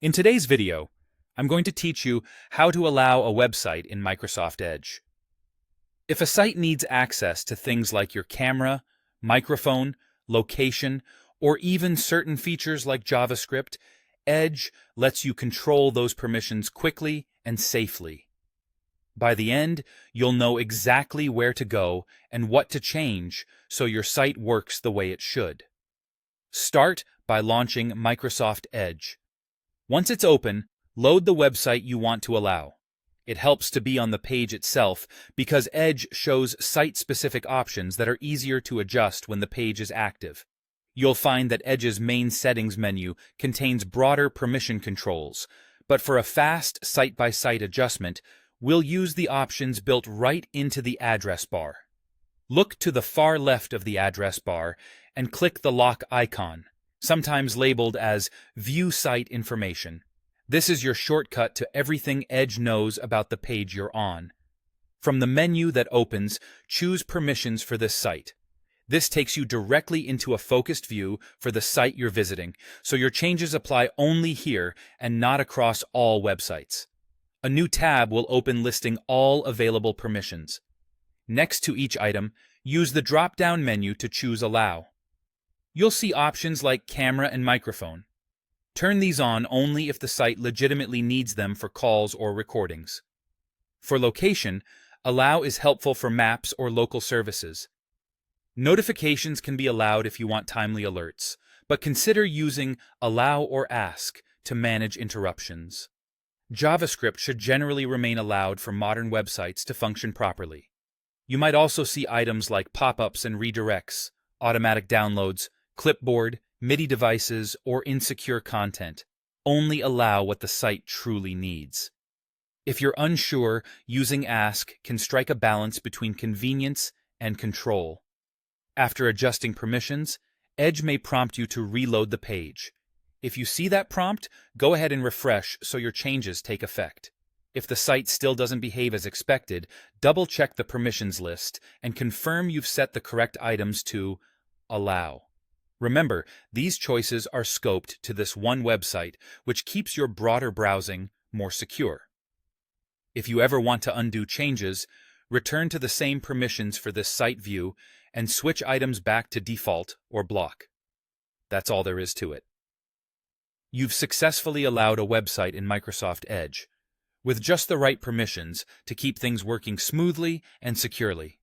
In today's video, I'm going to teach you how to allow a website in Microsoft Edge. If a site needs access to things like your camera, microphone, location, or even certain features like JavaScript, Edge lets you control those permissions quickly and safely. By the end, you'll know exactly where to go and what to change so your site works the way it should. Start by launching Microsoft Edge. Once it's open, load the website you want to allow. It helps to be on the page itself because Edge shows site-specific options that are easier to adjust when the page is active. You'll find that Edge's main settings menu contains broader permission controls, but for a fast site-by-site adjustment, we'll use the options built right into the address bar. Look to the far left of the address bar and click the lock icon, sometimes labeled as View Site Information. This is your shortcut to everything Edge knows about the page you're on. From the menu that opens, choose Permissions for this site. This takes you directly into a focused view for the site you're visiting, so your changes apply only here and not across all websites. A new tab will open listing all available permissions. Next to each item, use the drop-down menu to choose Allow. You'll see options like camera and microphone. Turn these on only if the site legitimately needs them for calls or recordings. For location, Allow is helpful for maps or local services. Notifications can be allowed if you want timely alerts, but consider using Allow or Ask to manage interruptions. JavaScript should generally remain allowed for modern websites to function properly. You might also see items like pop-ups and redirects, automatic downloads, clipboard, MIDI devices, or insecure content. Only allow what the site truly needs. If you're unsure, using Ask can strike a balance between convenience and control. After adjusting permissions, Edge may prompt you to reload the page. If you see that prompt, go ahead and refresh so your changes take effect. If the site still doesn't behave as expected, double-check the permissions list and confirm you've set the correct items to Allow. Remember, these choices are scoped to this one website, which keeps your broader browsing more secure. If you ever want to undo changes, return to the same permissions for this site view and switch items back to default or block. That's all there is to it. You've successfully allowed a website in Microsoft Edge, with just the right permissions to keep things working smoothly and securely.